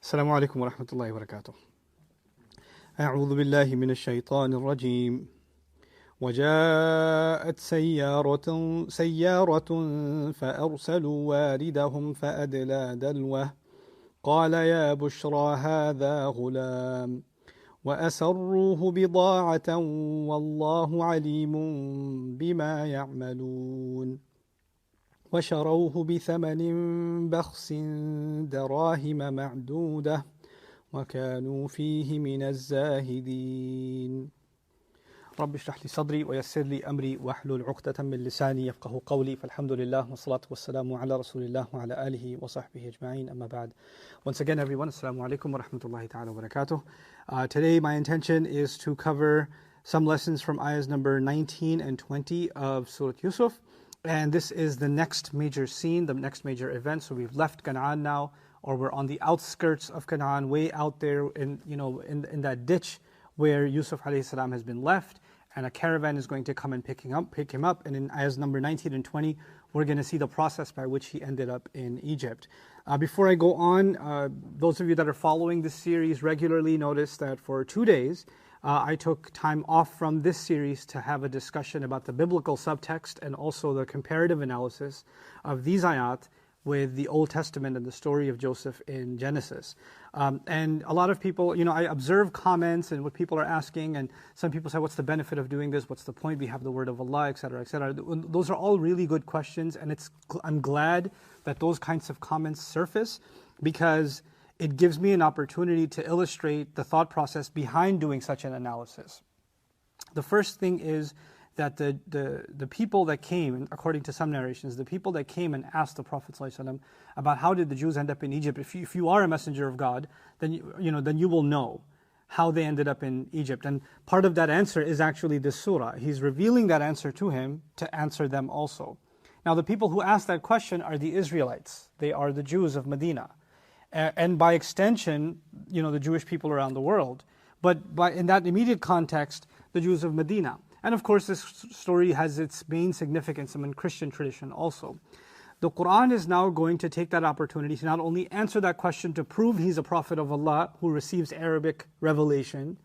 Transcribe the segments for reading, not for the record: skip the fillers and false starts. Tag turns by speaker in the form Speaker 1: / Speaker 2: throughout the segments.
Speaker 1: السلام عليكم ورحمة الله وبركاته. أعوذ بالله من الشيطان الرجيم. وجاءت سيارة فأرسلوا واردهم فأدلى دلوه قال يا بشرى هذا غلام وأسروه بضاعة والله عليم بما يعملون وشروه بثمن بخس دراهم معدودة وكانوا فيه من الزاهدين. رب اشرح لي صدري ويسر لي أمري واحلل عقدة من لساني يفقه قولي. فالحمد لله والصلاة والسلام على رسول الله وعلى آله وصحبه أجمعين. أما بعد. Once again, everyone, assalamu alaikum wa rahmatullahi ta'ala wa barakatuh. Today my intention is to cover some lessons from ayahs number 19 and 20 of Surah Yusuf. And this is the next major scene, the next major event. So we've left Canaan now, or we're on the outskirts of Canaan, way out there in in that ditch where Yusuf alayhi salam has been left, and a caravan is going to come and pick him up. And in ayahs number 19 and 20, we're going to see the process by which he ended up in Egypt. Before I go on, those of you that are following this series regularly notice that for 2 days, I took time off from this series to have a discussion about the biblical subtext and also the comparative analysis of these ayat with the Old Testament and the story of Joseph in Genesis. And a lot of people, I observe comments and what people are asking, and some people say, what's the benefit of doing this? What's the point? We have the word of Allah, etc., etc. Those are all really good questions, and I'm glad that those kinds of comments surface, because it gives me an opportunity to illustrate the thought process behind doing such an analysis. The first thing is that the people that came, according to some narrations, the people that came and asked the Prophet ﷺ about how did the Jews end up in Egypt, if you are a messenger of God, then you will know how they ended up in Egypt. And part of that answer is actually this surah. He's revealing that answer to him to answer them also. Now the people who asked that question are the Israelites. They are the Jews of Medina. And by extension, the Jewish people around the world. But in that immediate context, the Jews of Medina. And of course, this story has its main significance in Christian tradition also. The Quran is now going to take that opportunity to not only answer that question to prove he's a prophet of Allah who receives Arabic revelation,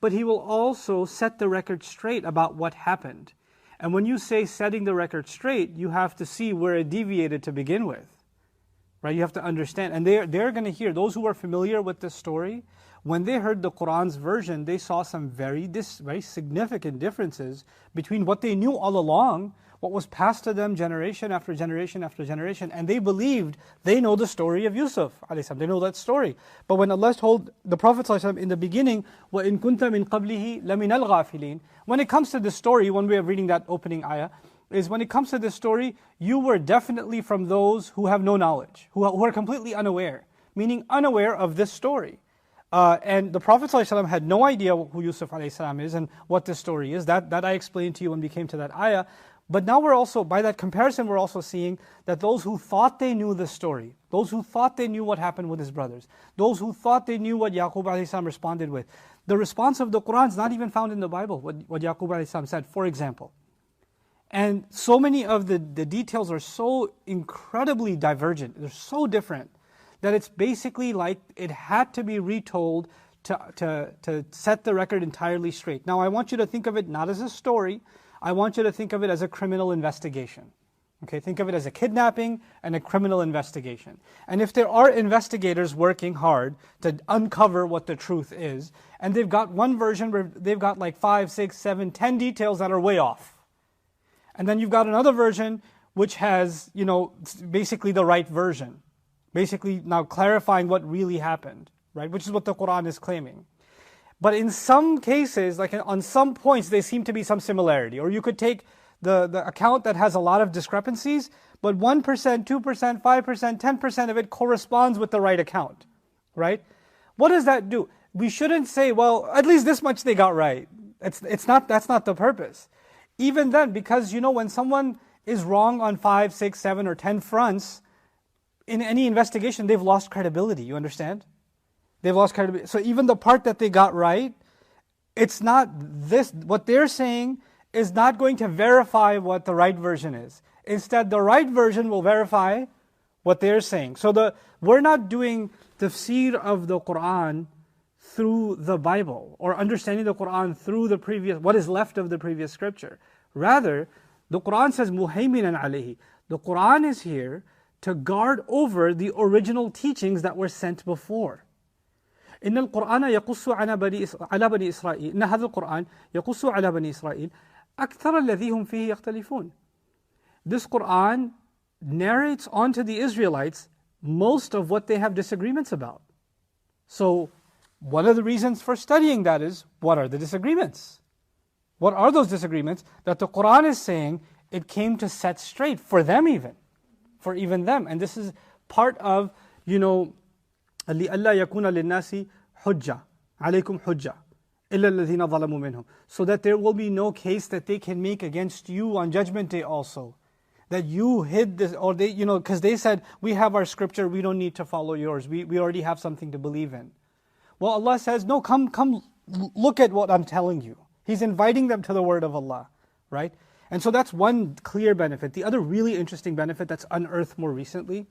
Speaker 1: but he will also set the record straight about what happened. And when you say setting the record straight, you have to see where it deviated to begin with. Right, you have to understand, and they're going to hear, those who are familiar with this story, when they heard the Quran's version, they saw some very significant differences between what they knew all along, what was passed to them generation after generation after generation, and they believed they know the story of Yusuf alayhi salam. They know that story. But when Allah told the Prophet ﷺ in the beginning, وَإِن كُنْتَ مِن قَبْلِهِ لَمِنَ الْغَافِلِينَ, when it comes to the story, one way of reading that opening ayah, is when it comes to this story, you were definitely from those who have no knowledge, who are completely unaware, meaning unaware of this story. And the Prophet ﷺ had no idea who Yusuf ﷺ is and what this story is. That I explained to you when we came to that ayah. But now we're also, by that comparison, we're also seeing that those who thought they knew the story, those who thought they knew what happened with his brothers, those who thought they knew what Yaqub ﷺ responded with, the response of the Quran is not even found in the Bible, what Yaqub ﷺ said, for example. And so many of the details are so incredibly divergent, they're so different, that it's basically like it had to be retold to set the record entirely straight. Now I want you to think of it not as a story, I want you to think of it as a criminal investigation. Okay, think of it as a kidnapping and a criminal investigation. And if there are investigators working hard to uncover what the truth is, and they've got one version where they've got like 5, 6, 7, 10 details that are way off. And then you've got another version which has, basically the right version. Basically now clarifying what really happened, right? Which is what the Quran is claiming. But in some cases, like on some points, there seem to be some similarity. Or you could take the account that has a lot of discrepancies, but 1%, 2%, 5%, 10% of it corresponds with the right account, right? What does that do? We shouldn't say, well, at least this much they got right. That's not the purpose. Even then, because when someone is wrong on 5, 6, 7, or 10 fronts, in any investigation, they've lost credibility, you understand? They've lost credibility. So even the part that they got right, it's not this, what they're saying is not going to verify what the right version is. Instead, the right version will verify what they're saying. So we're not doing tafsir of the Quran through the Bible, or understanding the Quran through the previous, what is left of the previous scripture. Rather, the Quran says muhaiminan alayhi. The Quran is here to guard over the original teachings that were sent before. إن القرآن يقص على بني إسرائيل إن هذا القرآن يقص على بني إسرائيل أكثر الذي هم فيه يختلفون. This Quran narrates onto the Israelites most of what they have disagreements about. So, one of the reasons for studying that is, what are the disagreements? What are those disagreements that the Quran is saying it came to set straight for them even? For even them. And this is part of, لِأَلَّا يَكُونَ لِلنَّاسِ حُجَّةً عَلَيْكُمْ حُجَّةً إِلَّا الَّذِينَ ظَلَمُوا مِنْهُمْ. So that there will be no case that they can make against you on Judgment Day also. That you hid this, or they, because they said, we have our scripture, we don't need to follow yours. We already have something to believe in. Well, Allah says, no, come look at what I'm telling you. He's inviting them to the word of Allah, right? And so that's one clear benefit. The other really interesting benefit that's unearthed more recently,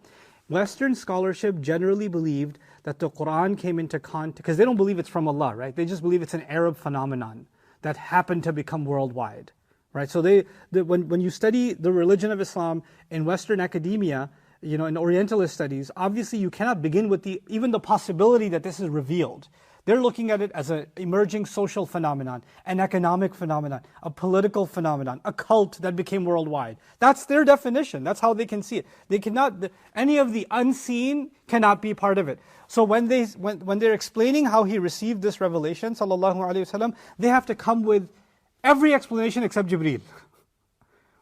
Speaker 1: Western scholarship generally believed that the Quran came into contact, because they don't believe it's from Allah, right? They just believe it's an Arab phenomenon that happened to become worldwide, right? So when you study the religion of Islam in Western academia, in Orientalist studies, obviously you cannot begin with even the possibility that this is revealed. They're looking at it as an emerging social phenomenon, an economic phenomenon, a political phenomenon, a cult that became worldwide. That's their definition. That's how they can see it. They cannot, any of the unseen cannot be part of it. So when they're explaining how he received this revelation, sallallahu alaihi wasallam, they have to come with every explanation except Jibreel.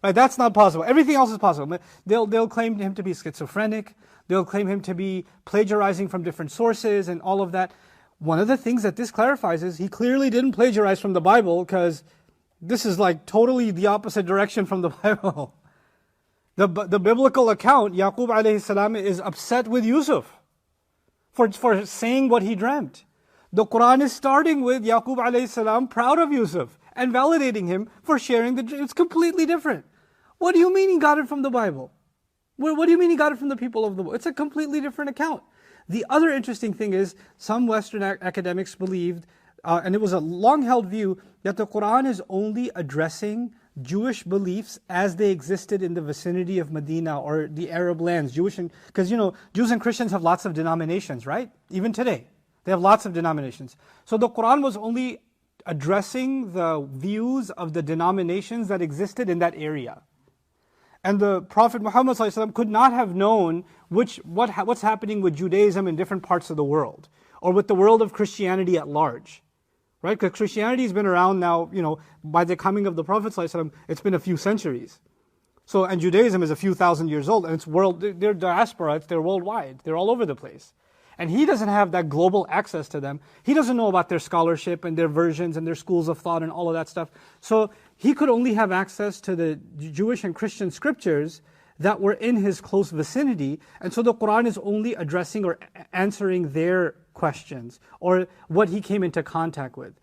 Speaker 1: Right, that's not possible. Everything else is possible. They'll claim him to be schizophrenic. They'll claim him to be plagiarizing from different sources and all of that. One of the things that this clarifies is he clearly didn't plagiarize from the Bible, because this is like totally the opposite direction from the Bible. The biblical account, Yaqub alayhi salam is upset with Yusuf for saying what he dreamt. The Quran is starting with Yaqub alayhi salam proud of Yusuf and validating him for sharing the dream. It's completely different. What do you mean he got it from the Bible? What do you mean he got it from the people of the book? It's a completely different account. The other interesting thing is, some Western academics believed, and it was a long-held view, that the Quran is only addressing Jewish beliefs as they existed in the vicinity of Medina or the Arab lands. Because Jews and Christians have lots of denominations, right? Even today, they have lots of denominations. So the Quran was only addressing the views of the denominations that existed in that area. And the Prophet Muhammad ﷺ could not have known what's happening with Judaism in different parts of the world, or with the world of Christianity at large, right? Because Christianity has been around now, by the coming of the Prophet ﷺ, it's been a few centuries. So, and Judaism is a few thousand years old, and they're diaspora, they're worldwide, they're all over the place. And he doesn't have that global access to them. He doesn't know about their scholarship and their versions and their schools of thought and all of that stuff. So he could only have access to the Jewish and Christian scriptures that were in his close vicinity. And so the Quran is only addressing or answering their questions, or what he came into contact with.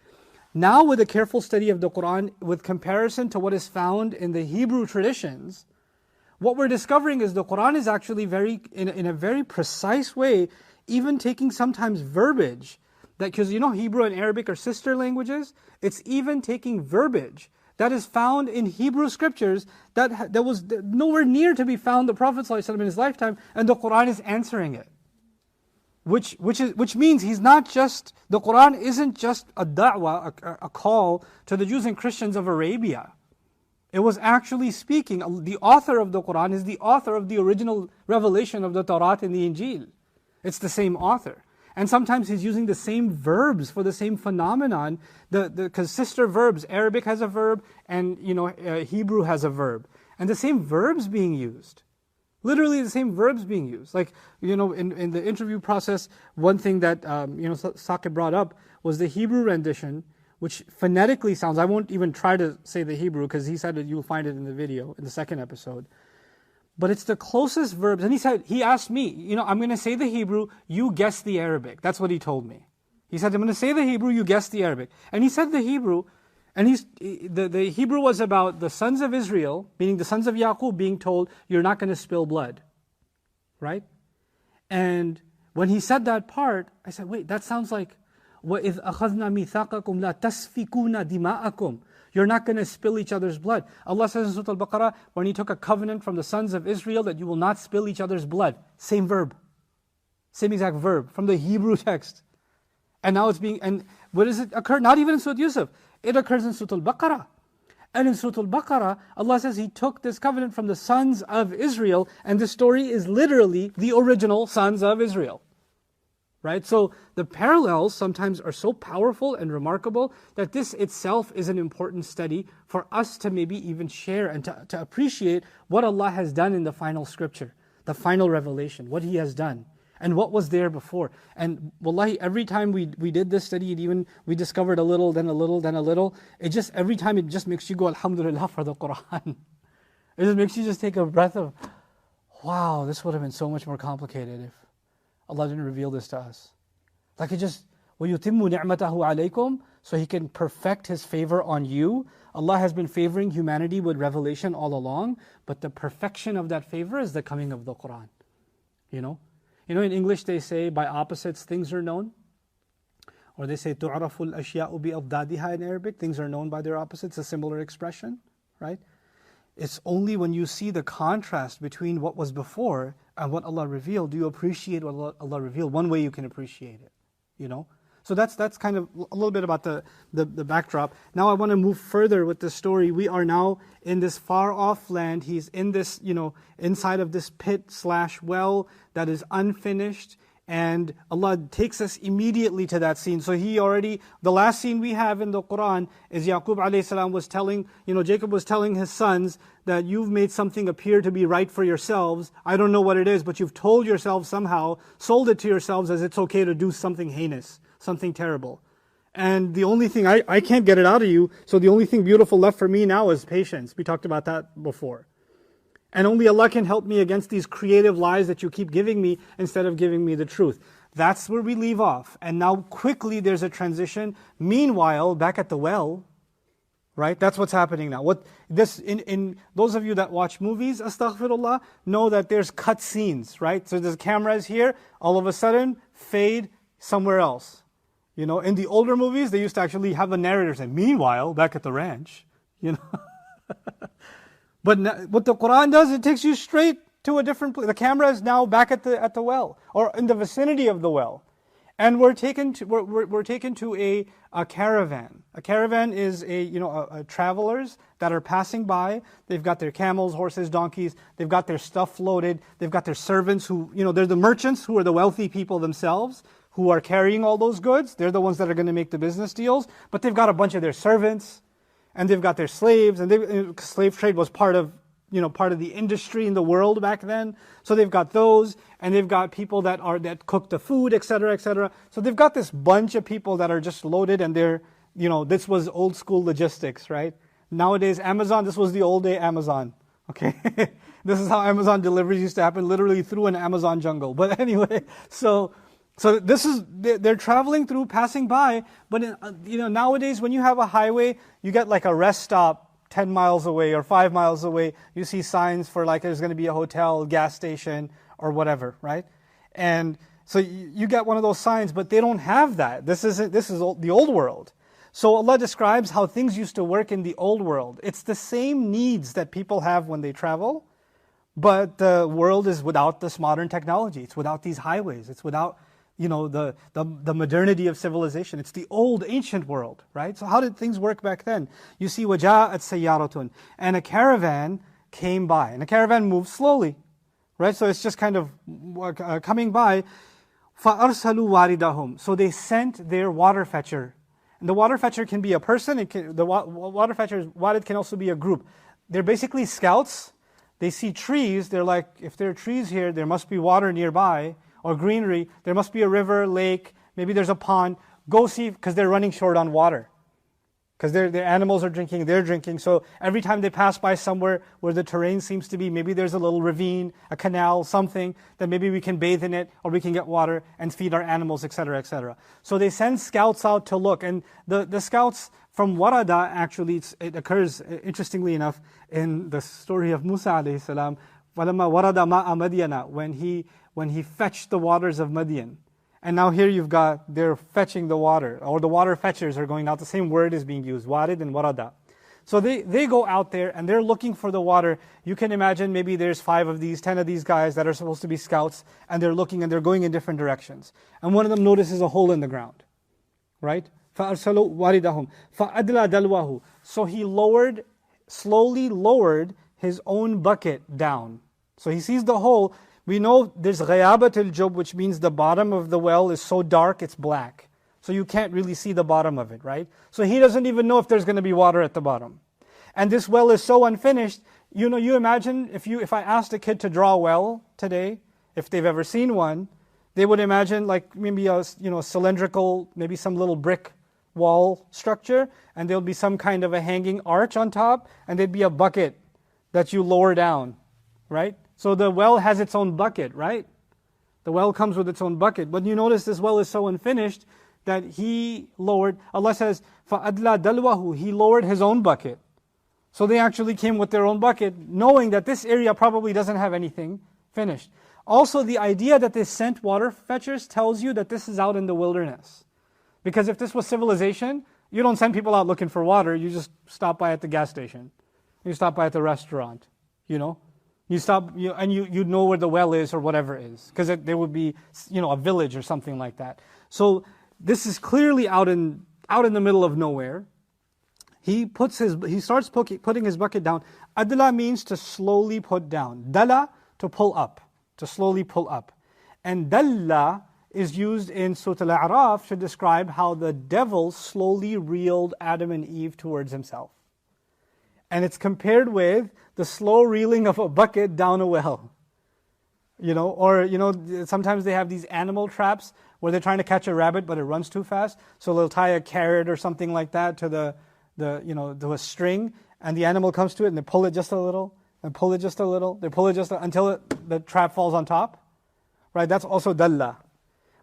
Speaker 1: Now, with a careful study of the Quran, with comparison to what is found in the Hebrew traditions, what we're discovering is the Quran is actually in a very precise way, even taking sometimes verbiage, because Hebrew and Arabic are sister languages. It's even taking verbiage that is found in Hebrew scriptures that was nowhere near to be found the Prophet ﷺ in his lifetime, and the Quran is answering it. Which means the Quran isn't just a da'wah, a call to the Jews and Christians of Arabia. It was actually speaking. The author of the Quran is the author of the original revelation of the Torah and the Injil. It's the same author. And sometimes he's using the same verbs for the same phenomenon, because sister verbs, Arabic has a verb, and Hebrew has a verb. And the same verbs being used. Literally the same verbs being used. Like, in the interview process, one thing that, Saqib brought up was the Hebrew rendition, which phonetically sounds, I won't even try to say the Hebrew, because he said that you'll find it in the video, in the second episode. But it's the closest verbs. And he asked me, I'm going to say the Hebrew, you guess the Arabic. That's what he told me. He said, I'm going to say the Hebrew, you guess the Arabic. And he said the Hebrew, and the Hebrew was about the sons of Israel, meaning the sons of Yaqub, being told, you're not going to spill blood. Right? And
Speaker 2: when he said that part, I said, wait, that sounds like وَإِذْ أَخَذْنَا مِيثَاقَكُمْ لَا تَسْفِكُونَ دِمَاءَكُمْ. You're not going to spill each other's blood. Allah says in Surah Al-Baqarah, when He took a covenant from the sons of Israel that you will not spill each other's blood. Same verb. Same exact verb from the Hebrew text. And now it's being, and where does it occur? Not even in Surah Yusuf. It occurs in Surah Al-Baqarah. And in Surah Al-Baqarah, Allah says He took this covenant from the sons of Israel, and this story is literally the original sons of Israel. Right? So the parallels sometimes are so powerful and remarkable that this itself is an important study for us to maybe even share and to appreciate what Allah has done in the final scripture, the final revelation, what He has done, and what was there before. And wallahi, every time we did this study, and even we discovered a little, then a little, then a little, every time it just makes you go, Alhamdulillah for the Quran. It just makes you just take a breath of, wow, this would have been so much more complicated if Allah didn't reveal this to us. Like it just, وَيُتِمُّ نِعْمَتَهُ عَلَيْكُمْ, so He can perfect His favor on you. Allah has been favoring humanity with revelation all along, but the perfection of that favor is the coming of the Quran. You know, in English they say by opposites things are known. Or they say تُعْرَفُ الْأَشْيَاءُ بِأَضْدَادِهَا in Arabic. Things are known by their opposites, a similar expression, right? It's only when you see the contrast between what was before and what Allah revealed, do you appreciate what Allah revealed. One way you can appreciate it, you know. So that's kind of a little bit about the backdrop. Now I want to move further with the story. We are now in this far off land. He's in this, inside of this pit/well that is unfinished. And Allah takes us immediately to that scene. So the last scene we have in the Quran is Yaqub alayhi salam was telling, Jacob was telling his sons that you've made something appear to be right for yourselves. I don't know what it is, but you've told yourselves somehow, sold it to yourselves as it's okay to do something heinous, something terrible. And the only thing, I can't get it out of you, so the only thing beautiful left for me now is patience. We talked about that before. And only Allah can help me against these creative lies that you keep giving me instead of giving me the truth. That's where we leave off. And now quickly there's a transition. Meanwhile, back at the well, right? That's what's happening now. In those of you that watch movies, astaghfirullah, know that there's cut scenes, right? So there's cameras here, all of a sudden, fade somewhere else. In the older movies, they used to actually have a narrator say, meanwhile, back at the ranch, But what the Quran does, it takes you straight to a different place. The camera is now back at the well, or in the vicinity of the well, and we're taken to a caravan. A caravan is a travelers that are passing by. They've got their camels, horses, donkeys. They've got their stuff loaded. They've got their servants who they're the merchants who are the wealthy people themselves who are carrying all those goods. They're the ones that are going to make the business deals. But they've got a bunch of their servants. And they've got their slaves, and slave trade was part of the industry in the world back then. So they've got those, and they've got people that cook the food, etc., etc. So they've got this bunch of people that are just loaded, and this was old school logistics, right? Nowadays, Amazon, this was the old day Amazon, okay? This is how Amazon deliveries used to happen, literally through an Amazon jungle. But anyway, so they're traveling through, passing by, but nowadays when you have a highway, you get like a rest stop 10 miles away or 5 miles away. You see signs for like there's going to be a hotel, gas station, or whatever, right? And so you get one of those signs, but they don't have that. This is the old world. So Allah describes how things used to work in the old world. It's the same needs that people have when they travel, but the world is without this modern technology. It's without these highways. It's without the modernity of civilization. It's the old ancient world, right? So how did things work back then? You see, وَجَاءَتْ سَيَّارَةٌ, and a caravan came by. And a caravan moves slowly, right? So it's just kind of coming by. فَأَرْسَلُوا وَارِدَهُمْ, so they sent their water fetcher. And the water fetcher can be a person. The water fetcher, warid, can also be a group. They're basically scouts. They see trees. They're like, if there are trees here, there must be water nearby, or greenery. There must be a river, lake, maybe there's a pond. Go see, because they're running short on water. Because their animals are drinking, they're drinking. So every time they pass by somewhere where the terrain seems to be, maybe there's a little ravine, a canal, something, that maybe we can bathe in it, or we can get water and feed our animals, etc., etc. So they send scouts out to look. And the scouts from Warada, actually, it occurs, interestingly enough, in the story of Musa alayhi salam.
Speaker 1: فَلَمَّا وَرَدَ مَاءَ مَدْيَنَ, when he fetched the waters of Madian. And now here you've got, they're fetching the water, or the water fetchers are going out. The same word is being used, warid and warada. So they go out there and they're looking for the water. You can imagine maybe there's 5 of these, 10 of these guys that are supposed to be scouts, and they're looking and they're going in different directions. And one of them notices a hole in the ground, right? فَأَرْسَلُوا وَارِدَهُمْ فَأَدْلَى دَلْوَهُ. So he slowly lowered his own bucket down. So he sees the hole. We know there's ghayabat al-jub, which means the bottom of the well is so dark it's black. So you can't really see the bottom of it, right? So he doesn't even know if there's going to be water at the bottom. And this well is so unfinished. You imagine if I asked a kid to draw a well today, if they've ever seen one, they would imagine like maybe a cylindrical, maybe some little brick wall structure, and there'll be some kind of a hanging arch on top, and there'd be a bucket that you lower down, right? So the well has its own bucket, right? The well comes with its own bucket. But you notice this well is so unfinished that he lowered, Allah says, فَأَدْلَى دَلْوَهُ, he lowered his own bucket. So they actually came with their own bucket, knowing that this area probably doesn't have anything finished. Also, the idea that they sent water fetchers tells you that this is out in the wilderness. Because if this was civilization, you don't send people out looking for water, you just stop by at the gas station. You stop by at the restaurant, You stop, and you know where the well is or whatever it is. Because there would be, a village or something like that. So this is clearly out in the middle of nowhere. He starts putting his bucket down. Adla means to slowly put down. Dala, to pull up, to slowly pull up. And dalla is used in Surah Al-A'raf to describe how the devil slowly reeled Adam and Eve towards himself. And it's compared with the slow reeling of a bucket down a well. Sometimes they have these animal traps where they're trying to catch a rabbit but it runs too fast. So they'll tie a carrot or something like that to to a string, and the animal comes to it and they pull it just a little, and pull it just a little, they pull it just until the trap falls on top. Right? That's also dalla.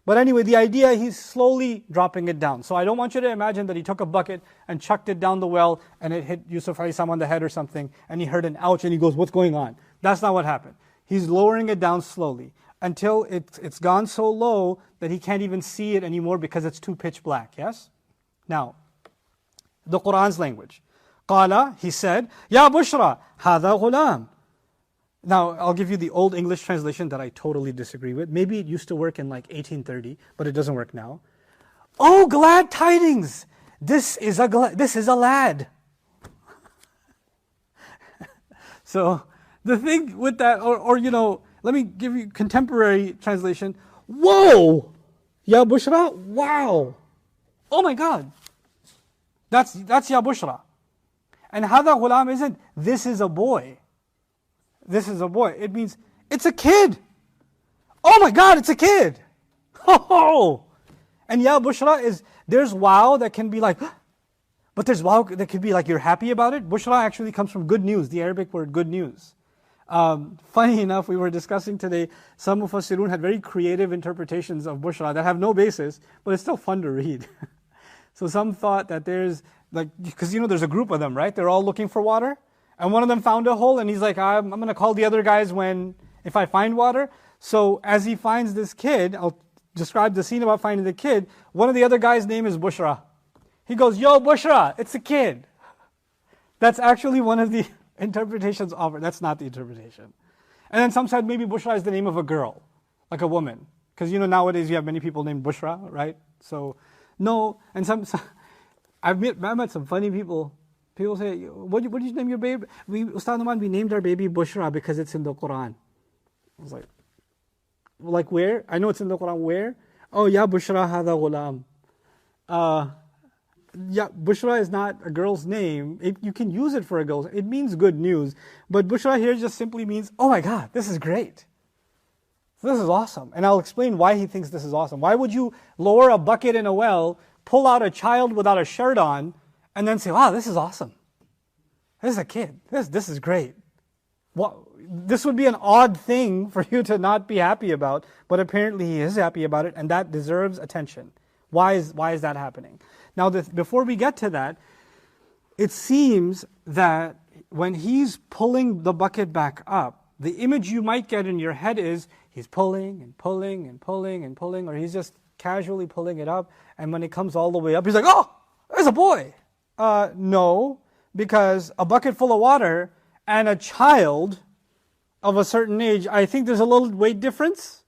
Speaker 1: But anyway, the idea, he's slowly dropping it down. So I don't want you to imagine that he took a bucket and chucked it down the well and it hit Yusuf alayhi salam on the head or something and he heard an ouch and he goes, what's going on? That's not what happened. He's lowering it down slowly until it's gone so low that he can't even see it anymore because it's too pitch black, yes? Now, the Qur'an's language. Qala, he said, Ya Bushra, hadha ghulam. Now, I'll give you the old English translation that I totally disagree with. Maybe it used to work in like 1830, but it doesn't work now. Oh, glad tidings! This is a lad. So, the thing with that, or let me give you contemporary translation. Whoa! Ya Bushra, wow! Oh my God! That's Ya Bushra. And hadha ghulam isn't, this is a boy. This is a boy. It means, it's a kid. Oh my God, it's a kid. Oh! And Ya Bushra is, there's wow that can be like, but there's wow that can be like you're happy about it. Bushra actually comes from good news, the Arabic word good news. Funny enough, we were discussing today, some Mufassirun had very creative interpretations of Bushra that have no basis, but it's still fun to read. So some thought that there's, because there's a group of them, right? They're all looking for water. And one of them found a hole, and he's like, I'm going to call the other guys if I find water. So as he finds this kid, I'll describe the scene about finding the kid. One of the other guys' name is Bushra. He goes, yo, Bushra, it's a kid. That's actually one of the interpretations offered. That's not the interpretation. And then some said maybe Bushra is the name of a girl, like a woman. Because nowadays you have many people named Bushra, right? So, no. And I've met some funny people. People say, what did you name your baby? Ustad Numan, we named our baby Bushra because it's in the Quran. I was like where? I know it's in the Quran. Where? Oh, Ya Bushra hadha ghulam. Bushra is not a girl's name. You can use it for a girl. It means good news. But Bushra here just simply means, oh my God, this is great. This is awesome. And I'll explain why he thinks this is awesome. Why would you lower a bucket in a well, pull out a child without a shirt on, and then say, wow, this is awesome. This is a kid. This is great. This would be an odd thing for you to not be happy about, but apparently he is happy about it, and that deserves attention. Why is that happening? Now, before we get to that, it seems that when he's pulling the bucket back up,
Speaker 2: the image you might get in your head is he's pulling and pulling and pulling and pulling, or he's just casually pulling it up, and when it comes all the way up, he's like, oh, there's a boy. No, because a bucket full of water and a child of a certain age, I think there's a little weight difference.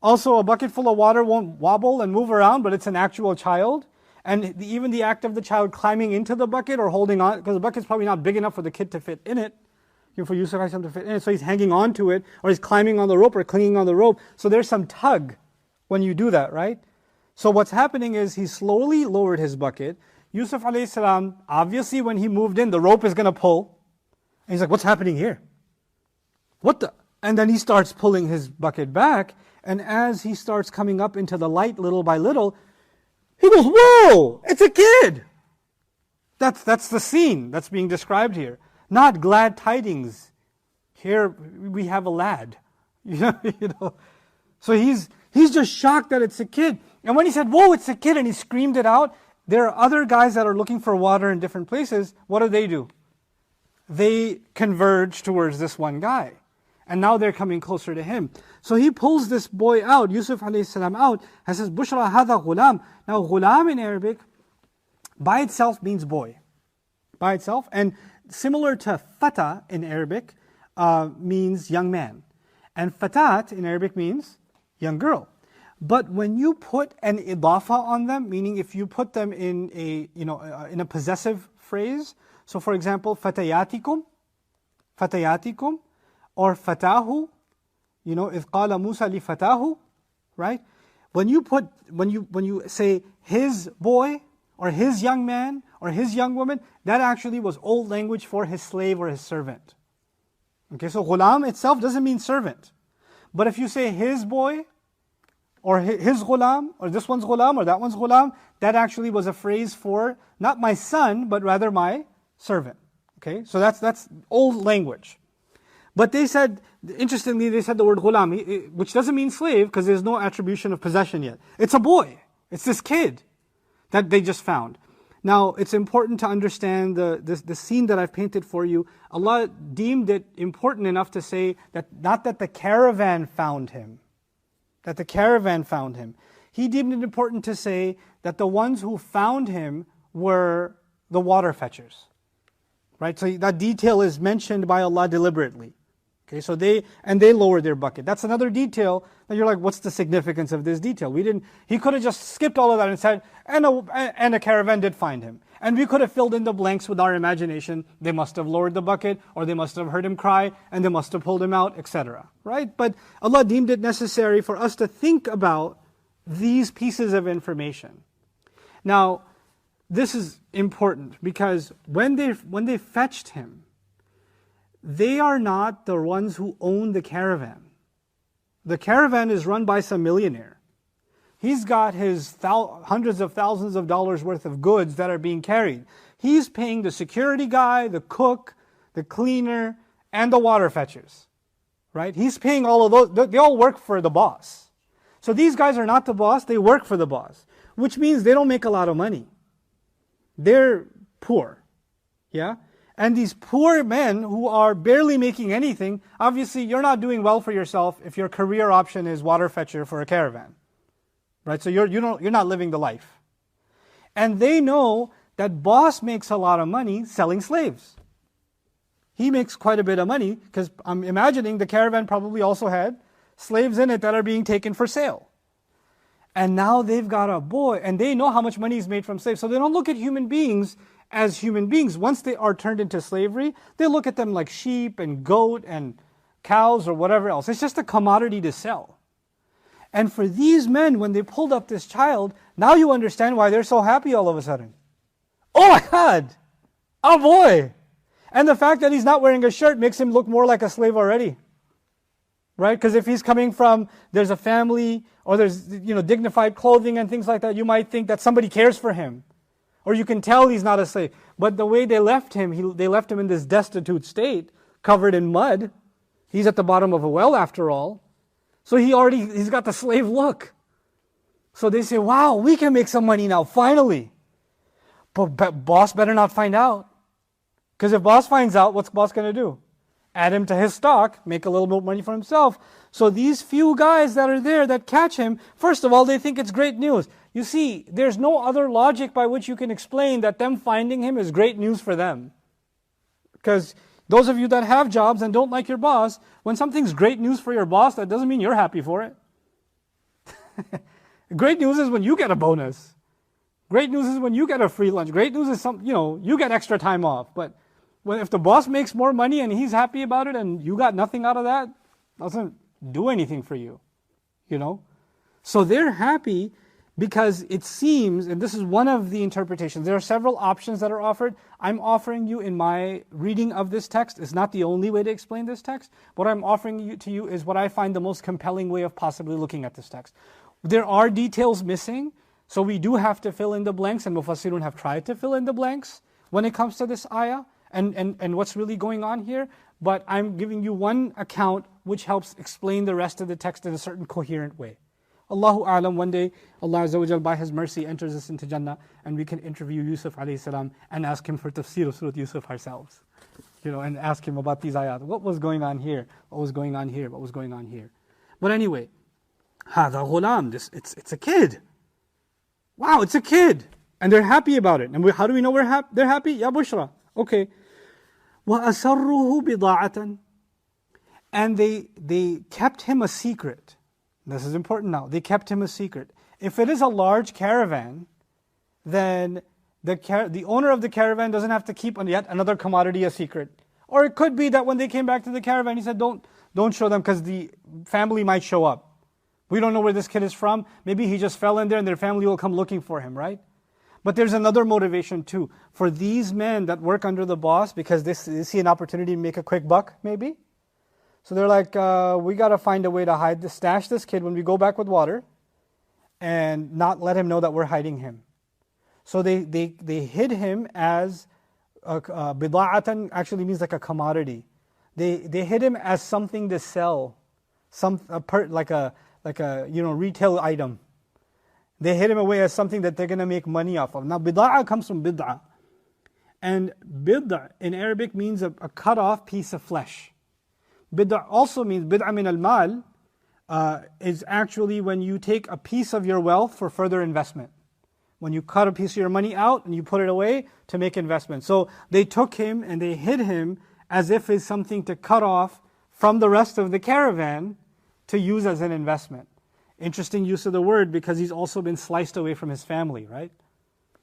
Speaker 2: Also, a bucket full of water won't wobble and move around, but it's an actual child. And even the act of the child climbing into the bucket or holding on, because the bucket's probably not big enough for the kid to fit in it, for Yusuf to fit in it, so he's hanging on to it, or he's climbing on the rope or clinging on the rope. So there's some tug when you do that, right? So what's happening is he slowly lowered his bucket. Yusuf alayhi salam, obviously when he moved in, the rope is going to pull. And he's like, what's happening here? What the? And then he starts pulling his bucket back, and as he starts coming up into the light little by little, he goes, whoa, it's a kid. That's the scene that's being described here. Not glad tidings. Here we have a lad. You know. So he's just shocked that it's a kid. And when he said, whoa, it's a kid, and he screamed it out, there are other guys that are looking for water in different places. What do? They converge towards this one guy. And now they're coming closer to him. So he pulls this boy out, Yusuf alayhi salam out, and says, Bushra hadha ghulam. Now ghulam in Arabic, by itself means boy. By itself. And similar to fata in Arabic, means young man. And fatat in Arabic means young girl. But when you put an idafa on them, meaning if you put them in a possessive phrase, so for example, fatayatikum, or fatahu, إِذْ قَالَ مُوسَى لِفَتَاهُ, right? When you say his boy, or his young man, or his young woman, that actually was old language for his slave or his servant. Okay, so ghulam itself doesn't mean servant. But if you say his boy, or his ghulam, or this one's ghulam, or that one's ghulam, that actually was a phrase for not my son, but rather my servant. Okay, so that's old language. But they said, interestingly, they said the word ghulam, which doesn't mean slave, because there's no attribution of possession yet. It's a boy. It's this kid that they just found. Now, it's important to understand the scene that I've painted for you. Allah deemed it important enough to say that not that the caravan found him, He deemed it important to say that the ones who found him were the water fetchers. Right? So that detail is mentioned by Allah deliberately. Okay, so they lowered their bucket. That's another detail that you're like, what's the significance of this detail? He could have just skipped all of that and said, and a caravan did find him. And we could have filled in the blanks with our imagination. They must have lowered the bucket, or they must have heard him cry, and they must have pulled him out, etc. Right? But Allah deemed it necessary for us to think about these pieces of information. Now, this is important because when they fetched him, they are not the ones who own the caravan. The caravan is run by some millionaire. He's got his hundreds of thousands of dollars worth of goods that are being carried. He's paying the security guy, the cook, the cleaner, and the water fetchers. Right? He's paying all of those. They all work for the boss. So these guys are not the boss, they work for the boss. Which means they don't make a lot of money. They're poor. Yeah? And these poor men who are barely making anything, obviously you're not doing well for yourself if your career option is water fetcher for a caravan. Right? So you're not living the life. And they know that boss makes a lot of money selling slaves. He makes quite a bit of money because I'm imagining the caravan probably also had slaves in it that are being taken for sale. And now they've got a boy, and they know how much money is made from slaves. So they don't look at human beings as human beings. Once they are turned into slavery, they look at them like sheep and goat and cows or whatever else. It's just a commodity to sell. And for these men, when they pulled up this child, now you understand why they're so happy all of a sudden. Oh my God! A boy! And the fact that he's not wearing a shirt makes him look more like a slave already. Right? Because if he's coming from, there's a family, or there's dignified clothing and things like that, you might think that somebody cares for him. Or you can tell he's not a slave. But the way they left him, they left him in this destitute state, covered in mud. He's at the bottom of a well after all. So he's got the slave look. So they say, wow, we can make some money now, finally. But boss better not find out. Because if boss finds out, what's boss going to do? add him to his stock, make a little bit of money for himself. So these few guys that are there that catch him, first of all, they think it's great news. You see, there's no other logic by which you can explain that them finding him is great news for them. Because those of you that have jobs and don't like your boss, when something's great news for your boss, that doesn't mean you're happy for it. Great news is when you get a bonus. Great news is when you get a free lunch. Great news is you get extra time off. But if the boss makes more money and he's happy about it and you got nothing out of that, doesn't do anything for you. So they're happy because it seems, and this is one of the interpretations, there are several options that are offered. I'm offering you in my reading of this text, it's not the only way to explain this text. What I'm offering to you is what I find the most compelling way of possibly looking at this text. There are details missing, so we do have to fill in the blanks, and Mufassirun have tried to fill in the blanks when it comes to this ayah and what's really going on here. But I'm giving you one account which helps explain the rest of the text in a certain coherent way. Allahu A'lam, one day Allah Azza wa Jal by His mercy enters us into Jannah and we can interview Yusuf alayhi salam and ask him for tafsir of Surah Yusuf ourselves. And ask him about these ayat. What was going on here? What was going on here? What was going on here? But anyway, هذا غلام, it's a kid. Wow, it's a kid. And they're happy about it. And how do we know they're happy? Ya bushra. Okay. وَأَسَرُّهُ بِضَاعَةً. And they kept him a secret. This is important now. They kept him a secret. If it is a large caravan, then the owner of the caravan doesn't have to keep yet another commodity a secret. Or it could be that when they came back to the caravan, he said, don't show them because the family might show up. We don't know where this kid is from. Maybe he just fell in there and their family will come looking for him, right? But there's another motivation too. For these men that work under the boss, because they see an opportunity to make a quick buck, maybe. So they're like, we got to find a way to stash this kid when we go back with water and not let him know that we're hiding him. So they hid him as bida'atan, actually means like a commodity. They hid him as something to sell, like a retail item. They hid him away as something that they're going to make money off of. Now bida'ah comes from bid'ah. And bid'ah in Arabic means a cut off piece of flesh. Bid'ah also means, bid'ah min al-mal, is actually when you take a piece of your wealth for further investment. When you cut a piece of your money out and you put it away to make investment. So they took him and they hid him as if it's something to cut off from the rest of the caravan to use as an investment. Interesting use of the word because he's also been sliced away from his family, right?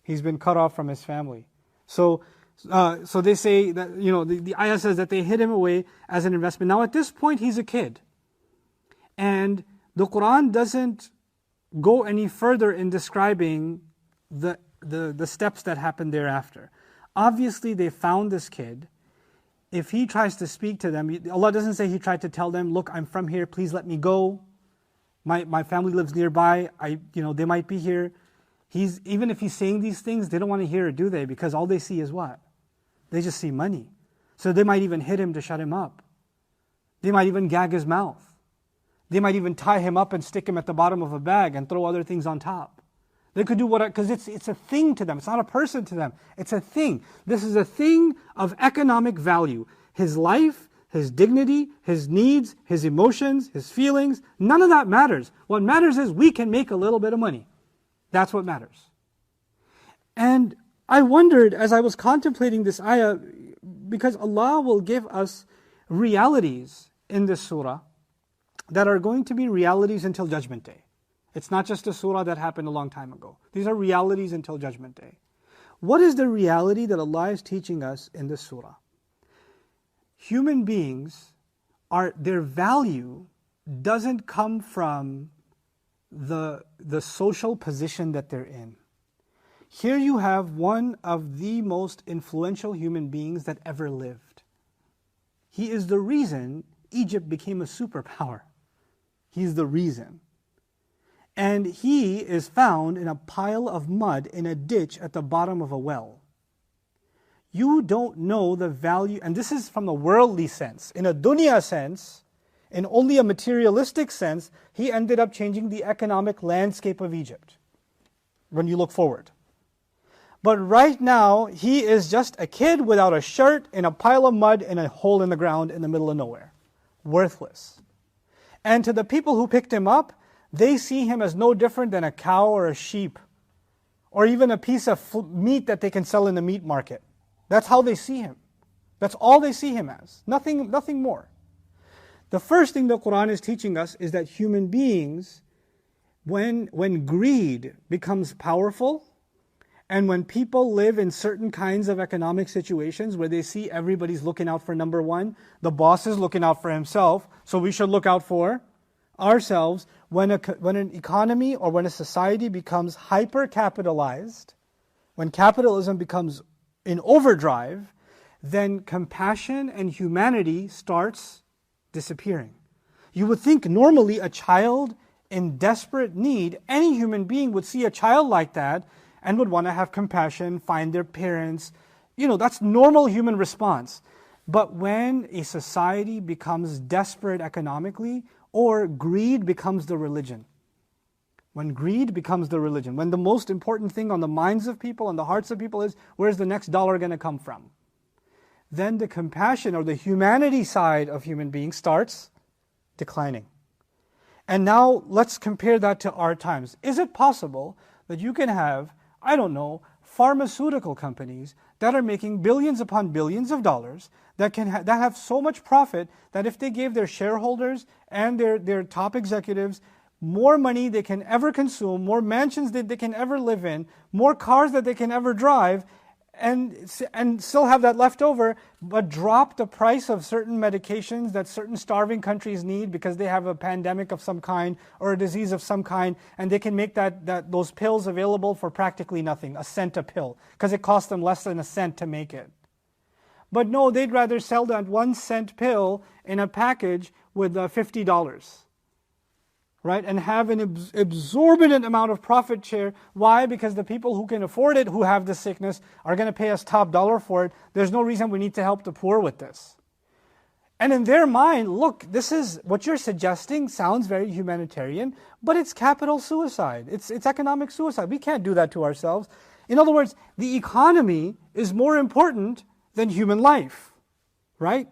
Speaker 2: He's been cut off from his family. So they say that, the ayah says that they hid him away as an investment. Now at this point he's a kid. And the Quran doesn't go any further in describing the steps that happened thereafter. Obviously they found this kid. If he tries to speak to them, Allah doesn't say he tried to tell them, look, I'm from here, please let me go. My family lives nearby, they might be here. Even if he's saying these things, they don't want to hear it, do they? Because all they see is what? They just see money. So they might even hit him to shut him up. They might even gag his mouth. They might even tie him up and stick him at the bottom of a bag and throw other things on top. They could do because it's a thing to them. It's not a person to them. It's a thing. This is a thing of economic value. His life, his dignity, his needs, his emotions, his feelings, none of that matters. What matters is we can make a little bit of money. That's what matters. And I wondered as I was contemplating this ayah, because Allah will give us realities in this surah that are going to be realities until Judgment Day. It's not just a surah that happened a long time ago. These are realities until Judgment Day. What is the reality that Allah is teaching us in this surah? Human beings, their value doesn't come from the social position that they're in. Here you have one of the most influential human beings that ever lived. He is the reason Egypt became a superpower. He's the reason. And he is found in a pile of mud in a ditch at the bottom of a well. You don't know the value, and this is from a worldly sense. In a dunya sense, in only a materialistic sense, he ended up changing the economic landscape of Egypt when you look forward.
Speaker 1: But right now, he is just a kid without a shirt, in a pile of mud, in a hole in the ground in the middle of nowhere. Worthless. And to the people who picked him up, they see him as no different than a cow or a sheep, or even a piece of meat that they can sell in the meat market. That's how they see him. That's all they see him as. Nothing more. The first thing the Quran is teaching us is that human beings, when greed becomes powerful, and when people live in certain kinds of economic situations where they see everybody's looking out for number one, the boss is looking out for himself, so we should look out for ourselves. When an economy or when a society becomes hyper-capitalized, when capitalism becomes in overdrive, then compassion and humanity starts disappearing. You would think normally a child in desperate need, any human being would see a child like that and would want to have compassion, find their parents. That's normal human response. But when a society becomes desperate economically, or greed becomes the religion, when greed becomes the religion, when the most important thing on the minds of people and the hearts of people is, where's the next dollar going to come from? Then the compassion or the humanity side of human beings starts declining. And now let's compare that to our times. Is it possible that you can have, pharmaceutical companies that are making billions upon billions of dollars that have so much profit that if they gave their shareholders and their top executives more money they can ever consume, more mansions that they can ever live in, more cars that they can ever drive, and still have that left over, but drop the price of certain medications that certain starving countries need because they have a pandemic of some kind or a disease of some kind, and they can make those pills available for practically nothing, a cent a pill, because it costs them less than a cent to make it. But no, they'd rather sell that 1 cent pill in a package with $50. Right, and have an exorbitant amount of profit share. Why? Because the people who can afford it, who have the sickness, are going to pay us top dollar for it. There's no reason we need to help the poor with this. And in their mind, look, this is what you're suggesting sounds very humanitarian, but it's capital suicide. It's economic suicide. We can't do that to ourselves. In other words, the economy is more important than human life, right?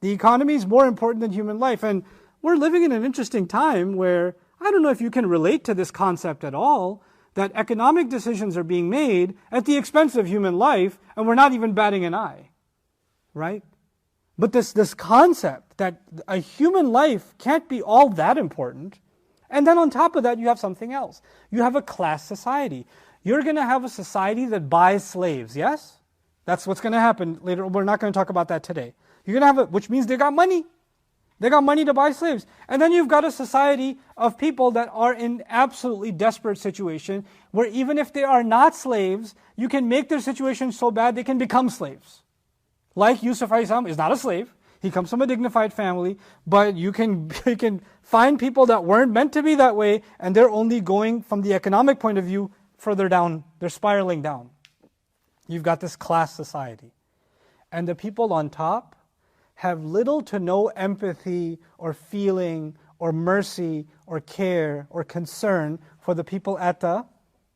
Speaker 1: The economy is more important than human life. And we're living in an interesting time where, I don't know if you can relate to this concept at all, that economic decisions are being made at the expense of human life, and we're not even batting an eye, right? But this concept that a human life can't be all that important, and then on top of that you have something else. You have a class society. You're going to have a society that buys slaves, yes? That's what's going to happen later. We're not going to talk about that today. You're going to have which means they got money. They got money to buy slaves. And then you've got a society of people that are in absolutely desperate situation, where even if they are not slaves, you can make their situation so bad they can become slaves. Like Yusuf is not a slave. He comes from a dignified family, but you can find people that weren't meant to be that way, and they're only going, from the economic point of view, further down. They're spiraling down. You've got this class society. And the people on top have little to no empathy or feeling or mercy or care or concern for the people at the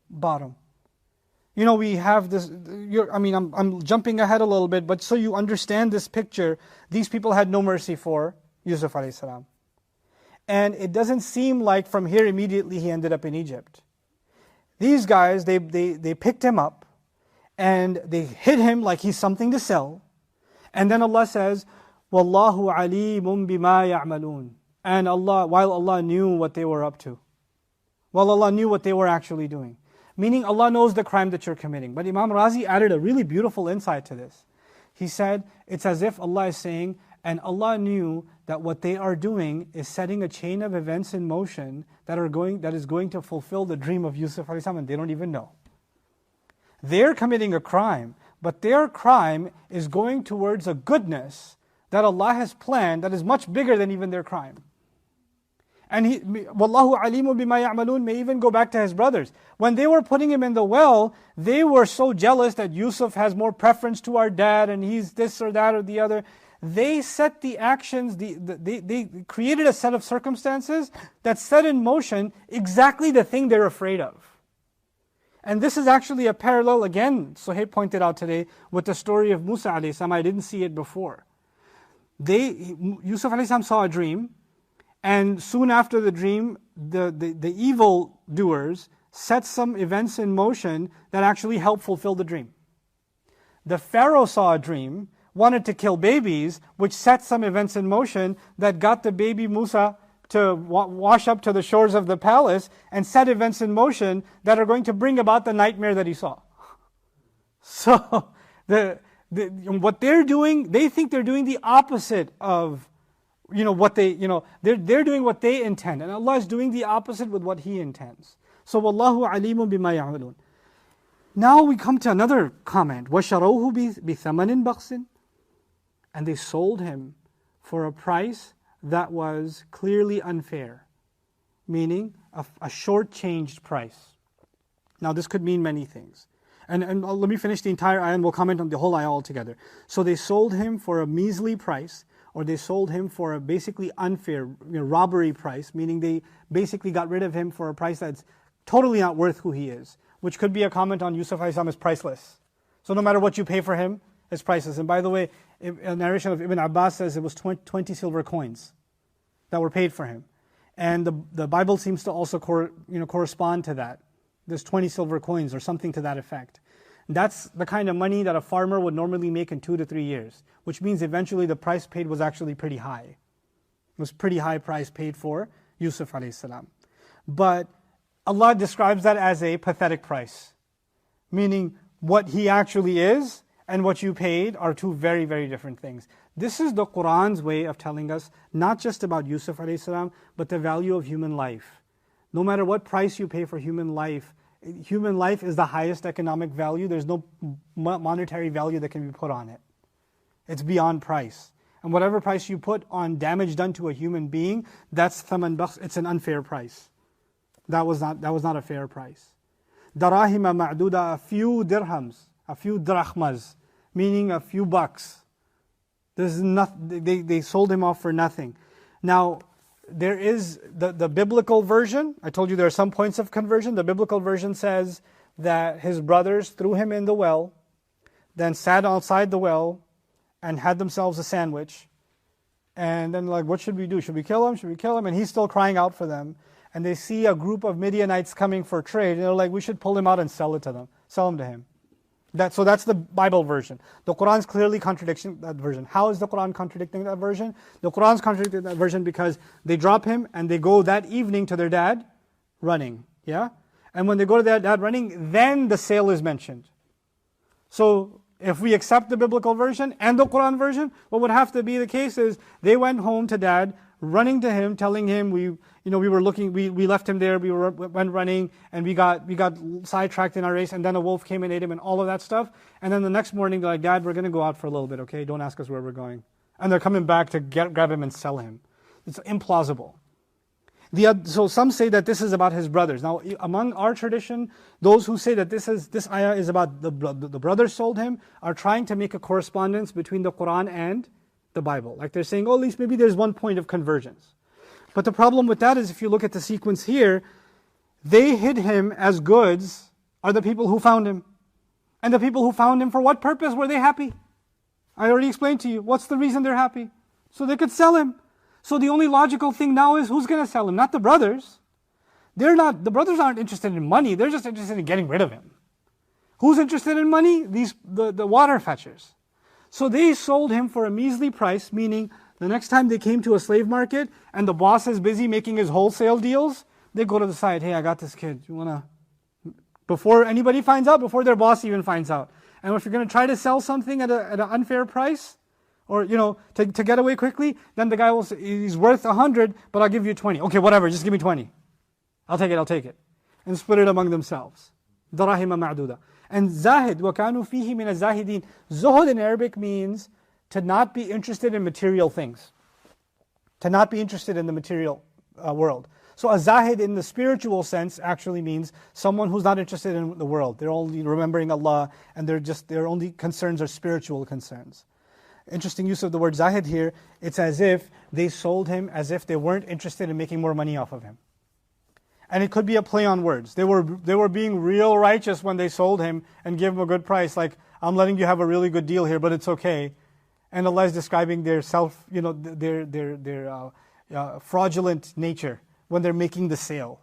Speaker 1: bottom. We have this, I'm jumping ahead a little bit, but so you understand this picture, these people had no mercy for Yusuf alayhi salam. And it doesn't seem like from here immediately he ended up in Egypt. These guys, they picked him up and they hit him like he's something to sell. And then Allah says, Wallahu alimun bima ya'malun. And while Allah knew what they were up to. While Allah knew what they were actually doing. Meaning Allah knows the crime that you're committing. But Imam Razi added a really beautiful insight to this. He said, it's as if Allah is saying, and Allah knew that what they are doing is setting a chain of events in motion that is going to fulfill the dream of Yusuf alayhi salam, and they don't even know. They're committing a crime, but their crime is going towards a goodness that Allah has planned that is much bigger than even their crime. And Wallahu alimun bima ya'malun may even go back to his brothers. When they were putting him in the well, they were so jealous that Yusuf has more preference to our dad and he's this or that or the other. They set the actions, they created a set of circumstances that set in motion exactly the thing they're afraid of.
Speaker 2: And this is actually a parallel, again, Suhaib pointed out today, with the story of Musa alayhi salam. I didn't see it before. Yusuf alayhi salam saw a dream, and soon after the dream, the evil doers set some events in motion that actually helped fulfill the dream. The Pharaoh saw a dream, wanted to kill babies, which set some events in motion that got the baby Musa to wash up to the shores of the palace and set events in motion that are going to bring about the nightmare that he saw. So, what they're doing, they think they're doing the opposite of, they're doing what they intend. And Allah is doing the opposite with what He intends. So, Wallahu alimun bima ya'malun. Now we come to another comment. وَشَرَوْهُ بِثَمَنٍ بَخْسٍ. And they sold him for a price that was clearly unfair, meaning a short-changed price. Now this could mean many things. And let me finish the entire ayah and we'll comment on the whole ayah altogether. So they sold him for a measly price, or they sold him for a basically unfair robbery price, meaning they basically got rid of him for a price that's totally not worth who he is, which could be a comment on Yusuf alayhi salam is priceless. So no matter what you pay for him, it's priceless. And by the way, a narration of Ibn Abbas says it was 20 silver coins that were paid for him. And the Bible seems to also correspond to that. There's 20 silver coins or something to that effect. That's the kind of money that a farmer would normally make in 2 to 3 years, which means eventually the price paid was actually pretty high. It was pretty high price paid for Yusuf alayhi salam. But Allah describes that as a pathetic price, meaning what he actually is and what you paid are two very, very different things. This is the Qur'an's way of telling us not just about Yusuf alayhi salam, but the value of human life. No matter what price you pay for human life is the highest economic value. There's no monetary value that can be put on it. It's beyond price. And whatever price you put on damage done to a human being, that's thaman bakhs, it's an unfair price. That was not a fair price. Darahima ma'duda, a few dirhams, a few drachmas, meaning a few bucks. They sold him off for nothing. Now, there is the biblical version. I told you there are some points of conversion. The biblical version says that his brothers threw him in the well, then sat outside the well and had themselves a sandwich. And then what should we do? Should we kill him? Should we kill him? And he's still crying out for them. And they see a group of Midianites coming for trade. And they're like, we should pull him out and sell him to him. So that's the Bible version. The Quran's clearly contradicting that version. How is the Quran contradicting that version? The Quran's contradicting that version because they drop him and they go that evening to their dad running. Yeah? And when they go to their dad running, then the sale is mentioned. So if we accept the biblical version and the Quran version, what would have to be the case is they went home to dad, running to him, telling him we left him there, went running, and we got sidetracked in our race, and then a wolf came and ate him, and all of that stuff. And then the next morning they're like, Dad, we're going to go out for a little bit, okay? Don't ask us where we're going. And they're coming back to grab him and sell him. It's implausible. So some say that this is about his brothers. Now, among our tradition, those who say that this ayah is about the brothers sold him are trying to make a correspondence between the Quran and the Bible. Like they're saying, at least maybe there's one point of convergence. But the problem with that is if you look at the sequence here, they hid him as goods are the people who found him. And the people who found him, for what purpose were they happy? I already explained to you. What's the reason they're happy? So they could sell him. So the only logical thing now is who's going to sell him? Not the brothers. The brothers aren't interested in money. They're just interested in getting rid of him. Who's interested in money? The water fetchers. So they sold him for a measly price, meaning the next time they came to a slave market and the boss is busy making his wholesale deals, they go to the side, hey, I got this kid. You want to, before anybody finds out, before their boss even finds out. And if you're going to try to sell something at an unfair price, or to get away quickly, then the guy will say, he's worth 100, but I'll give you 20. Okay, whatever, just give me 20. I'll take it. And split it among themselves. Darahima ma'duda. And zahid, وَكَانُوا فِيهِ مِنَ الزَّاهِدِينَ. Zuhud in Arabic means to not be interested in material things. To not be interested in the material world. So a zahid in the spiritual sense actually means someone who's not interested in the world. They're only remembering Allah and their only concerns are spiritual concerns. Interesting use of the word zahid here. It's as if they sold him as if they weren't interested in making more money off of him.
Speaker 1: And it could be a play on words. They were being real righteous when they sold him and gave him a good price. Like, I'm letting you have a really good deal here, but it's okay. And Allah is describing their fraudulent nature when they're making the sale.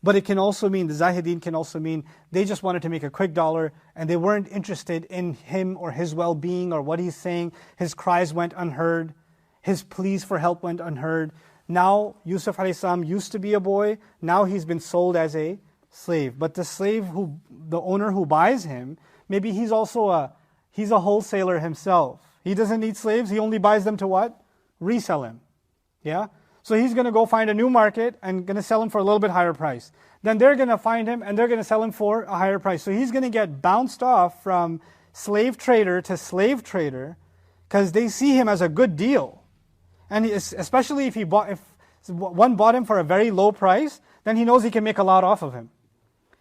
Speaker 1: But it can also mean, the Zahideen can also mean, they just wanted to make a quick dollar and they weren't interested in him or his well-being or what he's saying. His cries went unheard. His pleas for help went unheard. Now, Yusuf a.s. used to be a boy. Now he's been sold as a slave. But the slave, the owner who buys him, maybe he's also he's a wholesaler himself. He doesn't need slaves. He only buys them to what? Resell him. Yeah? So he's going to go find a new market and going to sell him for a little bit higher price. Then they're going to find him and they're going to sell him for a higher price. So he's going to get bounced off from slave trader to slave trader because they see him as a good deal. And especially if one bought him for a very low price, then he knows he can make a lot off of him.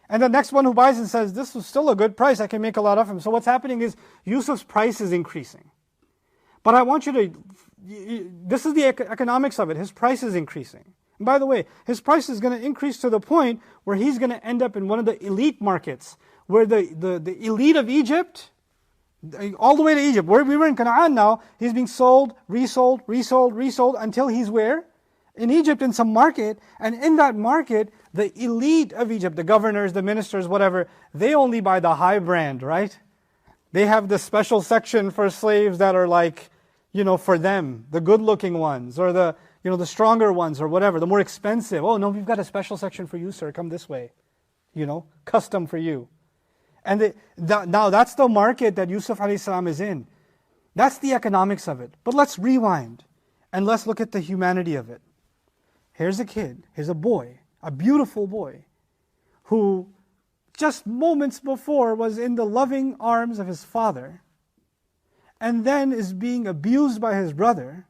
Speaker 1: And the next one who buys and says, this was still a good price, I can make a lot off him. So what's happening is Yusuf's price is increasing. But I want you to, this is the economics of it. His price is increasing. And by the way, his price is going to increase to the point where he's going to end up in one of the elite markets, where the elite of Egypt, all the way to Egypt, where we were in Canaan now, he's being sold, resold, until he's where? In Egypt, in some market. And in that market, the elite of Egypt, the governors, the ministers, whatever, they only buy the high brand, right? They have the special section for slaves that are like, for them, the good-looking ones, or the stronger ones, or whatever, the more expensive. Oh, no, we've got a special section for you, sir. Come this way. Custom for you. And now that's the market that Yusuf a.s. is in. That's the economics of it. But let's rewind and let's look at the humanity of it. Here's a kid, here's a boy, a beautiful boy, who just moments before was in the loving arms of his father, and then is being abused by his brother.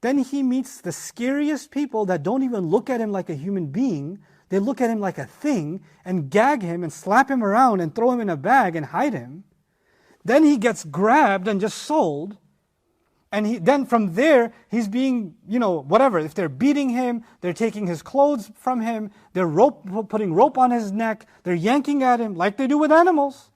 Speaker 1: Then he meets the scariest people that don't even look at him like a human being. They look at him like a thing and gag him and slap him around and throw him in a bag and hide him. Then he gets grabbed and just sold. And then from there, he's being, whatever. If they're beating him, they're taking his clothes from him, they're putting rope on his neck, they're yanking at him like they do with animals.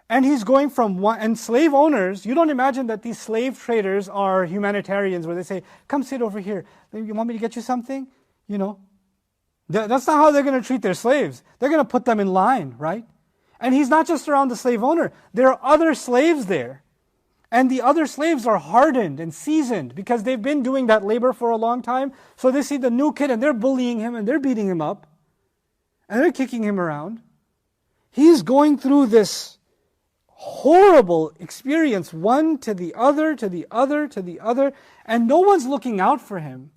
Speaker 1: And he's going from and slave owners, you don't imagine that these slave traders are humanitarians where they say, come sit over here. You want me to get you something? That's not how they're going to treat their slaves. They're going to put them in line, right? And he's not just around the slave owner. There are other slaves there. And the other slaves are hardened and seasoned because they've been doing that labor for a long time. So they see the new kid and they're bullying him and they're beating him up. And they're kicking him around. He's going through this horrible experience, one to the other, to the other, to the other. And no one's looking out for him.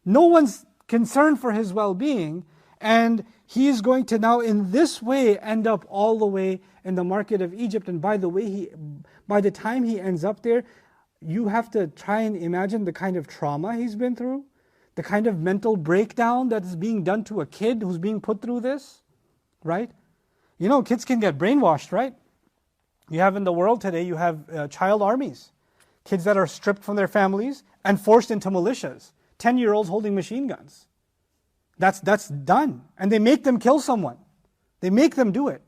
Speaker 1: No one's concerned for his well-being. And he is going to now in this way end up all the way in the market of Egypt. And by the way, by the time he ends up there, you have to try and imagine the kind of trauma he's been through, the kind of mental breakdown that is being done to a kid who's being put through this, right? Kids can get brainwashed, right? You have in the world today, you have child armies, kids that are stripped from their families and forced into militias, 10-year-olds holding machine guns. That's done. And they make them kill someone. They make them do it.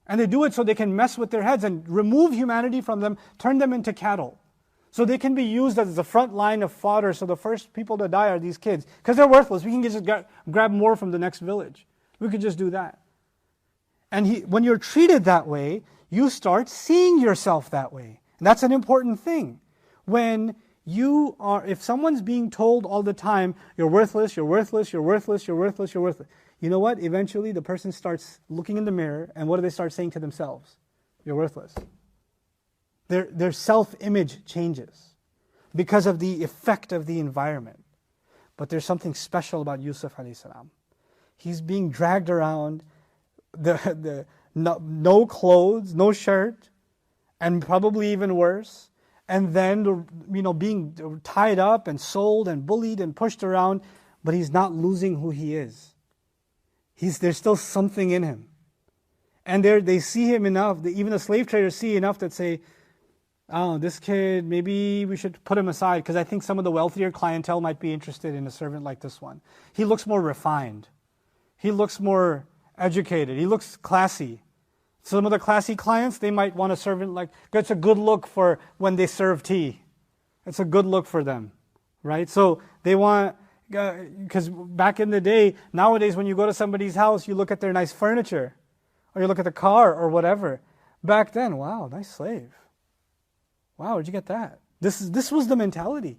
Speaker 1: And they do it so they can mess with their heads and remove humanity from them, turn them into cattle. So they can be used as the front line of fodder, so the first people to die are these kids. Because they're worthless. We can just grab more from the next village. We could just do that. And when you're treated that way, you start seeing yourself that way. And that's an important thing. If someone's being told all the time, you're worthless, you're worthless, you're worthless, you're worthless, you're worthless. You know what? Eventually the person starts looking in the mirror, and what do they start saying to themselves? You're worthless. Their self-image changes because of the effect of the environment. But there's something special about Yusuf a.s. He's being dragged around, no clothes, no shirt, and probably even worse. And then, being tied up and sold and bullied and pushed around, but he's not losing who he is. There's still something in him. And they see him enough, even the slave traders see enough that say, oh, this kid, maybe we should put him aside because I think some of the wealthier clientele might be interested in a servant like this one. He looks more refined.
Speaker 2: he looks more educated, he looks classy. Some of the classy clients, they might want a servant like, it's a good look for when they serve tea. It's a good look for them, right? So they want, because back in the day, nowadays when you go to somebody's house, you look at their nice furniture, or you look at the car or whatever. Back then, wow, nice slave. Wow, where'd you get that? This was the mentality.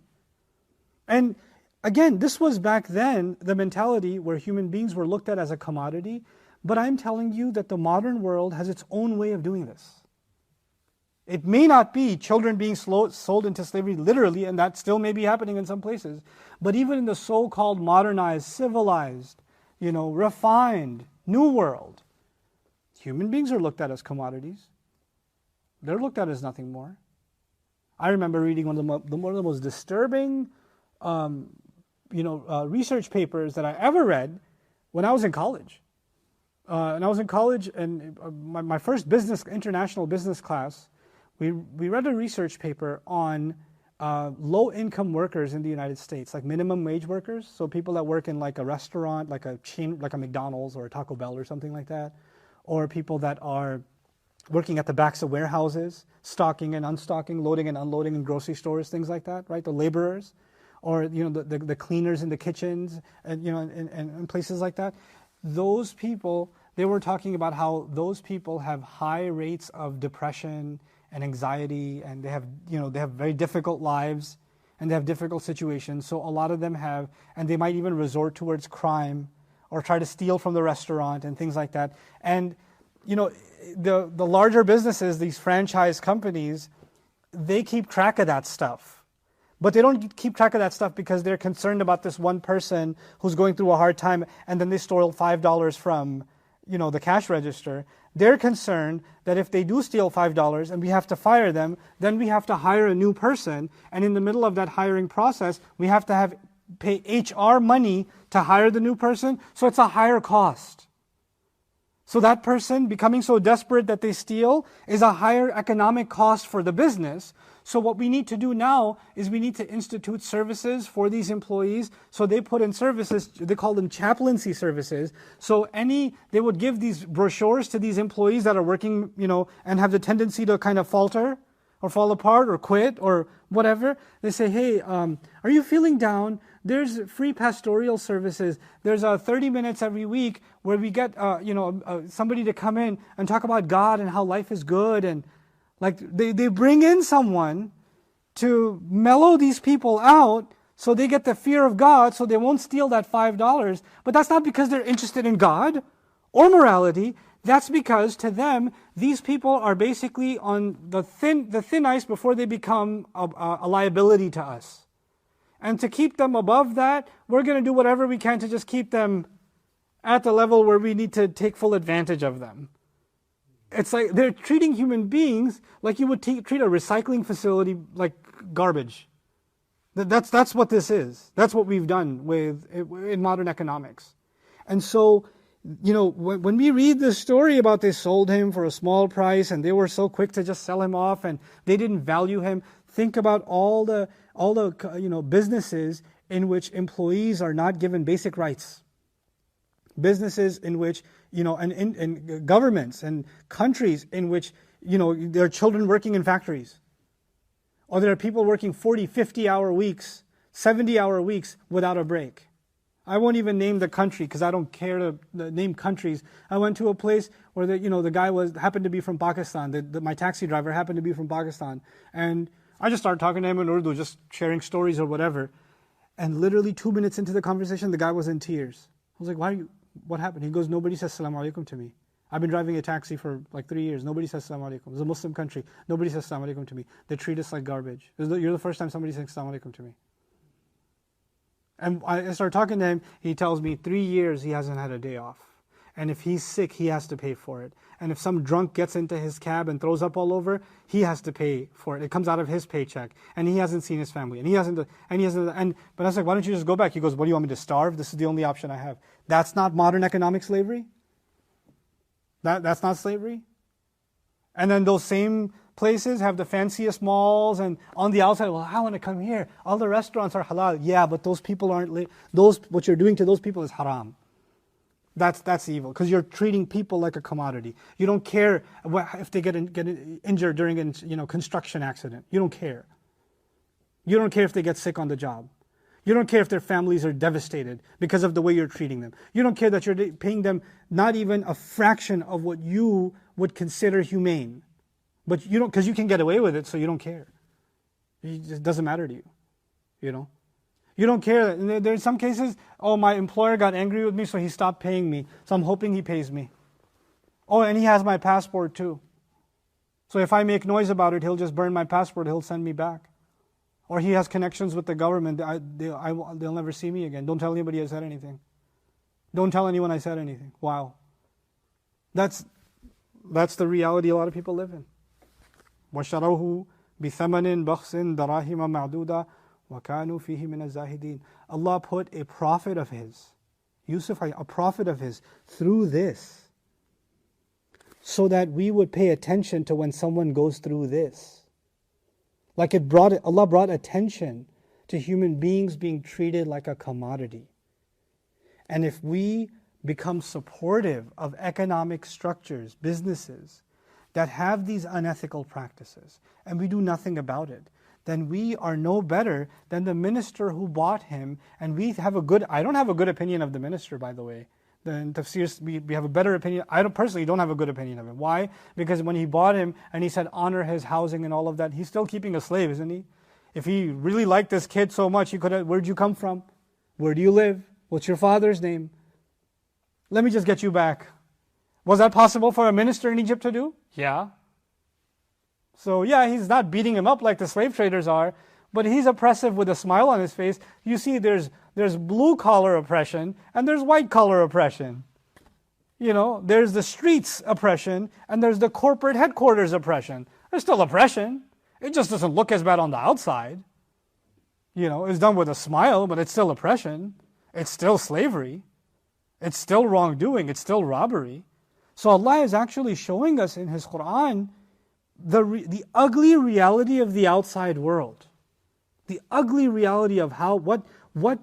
Speaker 2: And again, this was back then the mentality where human beings were looked at as a commodity. But I'm telling you that the modern world has its own way of doing this. It may not be children being sold into slavery literally, and that still may be happening in some places. But even in the so-called modernized, civilized, refined, new world, human beings are looked at as commodities. They're looked at as nothing more. I remember reading one of the most disturbing, research papers that I ever read when I was in college. And I was in college, and my first international business class, we read a research paper on low-income workers in the United States, like minimum wage workers, so people that work in like a restaurant, like a chain, like a McDonald's or a Taco Bell or something like that, or people that are working at the backs of warehouses, stocking and unstocking, loading and unloading in grocery stores, things like that, right? The laborers, or the cleaners in the kitchens, and and places like that. Those people, they were talking about how those people have high rates of depression and anxiety, and they have very difficult lives, and they have difficult situations. So a lot of them have, and they might even resort towards crime or try to steal from the restaurant and things like that. And the larger businesses, these franchise companies, they keep track of that stuff. But they don't keep track of that stuff because they're concerned about this one person who's going through a hard time, and then they stole $5 from, the cash register. They're concerned that if they do steal $5 and we have to fire them, then we have to hire a new person. And in the middle of that hiring process, we have to pay HR money to hire the new person. So it's a higher cost. So that person becoming so desperate that they steal is a higher economic cost for the business. So what we need to do now is we need to institute services for these employees. So they put in services, they call them chaplaincy services. So they would give these brochures to these employees that are working, and have the tendency to kind of falter or fall apart or quit or whatever. They say, hey, are you feeling down? There's free pastoral services. There's 30 minutes every week where we get somebody to come in and talk about God and how life is good, and like they bring in someone to mellow these people out so they get the fear of God so they won't steal that $5. But that's not because they're interested in God or morality. That's because to them, these people are basically on the thin ice before they become a liability to us. And to keep them above that, we're going to do whatever we can to just keep them at the level where we need to take full advantage of them. It's like they're treating human beings like you would treat a recycling facility like garbage. That's what this is. That's what we've done in modern economics. And so, when we read this story about they sold him for a small price and they were so quick to just sell him off and they didn't value him, think about all the businesses in which employees are not given basic rights. Businesses in which, and governments and countries in which, there are children working in factories. Or there are people working 40, 50-hour weeks, 70-hour weeks without a break. I won't even name the country because I don't care to name countries. I went to a place where the guy happened to be from Pakistan. My taxi driver happened to be from Pakistan. And I just started talking to him in Urdu, just sharing stories or whatever. And literally 2 minutes into the conversation, the guy was in tears. I was like, what happened? He goes, nobody says Assalamu alaikum to me. I've been driving a taxi for like 3 years. Nobody says Assalamu alaikum. It's a Muslim country. Nobody says Assalamu alaikum to me. They treat us like garbage. You're the first time somebody says Assalamu alaikum to me. And I started talking to him. He tells me 3 years he hasn't had a day off. And if he's sick, he has to pay for it. And if some drunk gets into his cab and throws up all over, he has to pay for it. It comes out of his paycheck. And he hasn't seen his family. But I was like, why don't you just go back? He goes, what do you want me to starve? This is the only option I have. That's not modern economic slavery? That's not slavery? And then those same places have the fanciest malls, and on the outside, well, I want to come here. All the restaurants are halal. Yeah, but those people aren't, what you're doing to those people is haram. That's evil, because you're treating people like a commodity. You don't care if they get injured during a construction accident. You don't care. You don't care if they get sick on the job. You don't care if their families are devastated because of the way you're treating them. You don't care that you're paying them not even a fraction of what you would consider humane. But you don't, because you can get away with it, so you don't care. It just doesn't matter to you. You don't care. There's some cases, oh, my employer got angry with me, so he stopped paying me. So I'm hoping he pays me. Oh, and he has my passport too. So if I make noise about it, he'll just burn my passport, he'll send me back. Or he has connections with the government, they'll never see me again. Don't tell anybody I said anything. Don't tell anyone I said anything. Wow. That's the reality a lot of people live in. وَشَرَوْهُ بِثَمَنٍ بَخْسٍ دَرَاهِمَ مَعْدُودًا وَكَانُوا فِيهِ مِنَ الزَّاهِدِينَ. Allah put a prophet of His, Yusuf, a prophet of His, through this, so that we would pay attention to when someone goes through this. Like Allah brought attention to human beings being treated like a commodity. And if we become supportive of economic structures, businesses, that have these unethical practices, and we do nothing about it, then we are no better than the minister who bought him, and I don't have a good opinion of the minister, by the way. In tafsirs, we have a better opinion. I personally don't have a good opinion of him. Why? Because when he bought him and he said honor his housing and all of that, he's still keeping a slave, isn't he? If he really liked this kid so much, he could have, where'd you come from? Where do you live? What's your father's name? Let me just get you back. Was that possible for a minister in Egypt to do? Yeah. So yeah, he's not beating him up like the slave traders are, but he's oppressive with a smile on his face. You see, there's blue collar oppression and there's white collar oppression. There's the streets oppression and there's the corporate headquarters oppression. There's still oppression. It just doesn't look as bad on the outside. It's done with a smile, but it's still oppression. It's still slavery. It's still wrongdoing. It's still robbery. So Allah is actually showing us in His Quran the ugly reality of the outside world. The ugly reality of what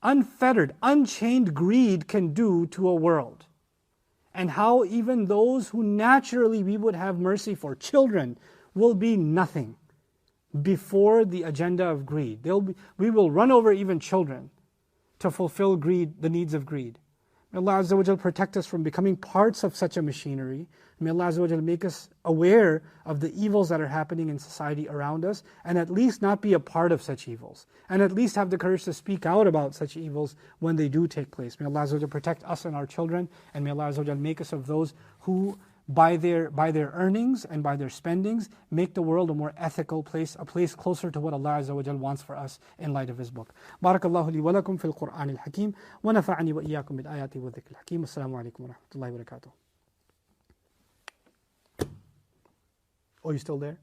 Speaker 2: unfettered, unchained greed can do to a world. And how even those who naturally we would have mercy for, children, will be nothing before the agenda of greed. We will run over even children to fulfill greed, the needs of greed. May Allah Azza wa Jal protect us from becoming parts of such a machinery. May Allah Azza wa Jal make us aware of the evils that are happening in society around us, and at least not be a part of such evils. And at least have the courage to speak out about such evils when they do take place. May Allah Azza wa Jal protect us and our children, and may Allah Azza wa Jal make us of those who by their earnings and by their spendings make the world a more ethical place, a place closer to what Allah Azza wa Jal wants for us in light of His book. Barakallahu li wa lakum fil Qur'an al-Hakim wa nafa'ani wa iyyakum bil ayati wa dhikr al-Hakim. Assalamu alaikum wa rahmatullahi wa barakatuh. Oh, you still there?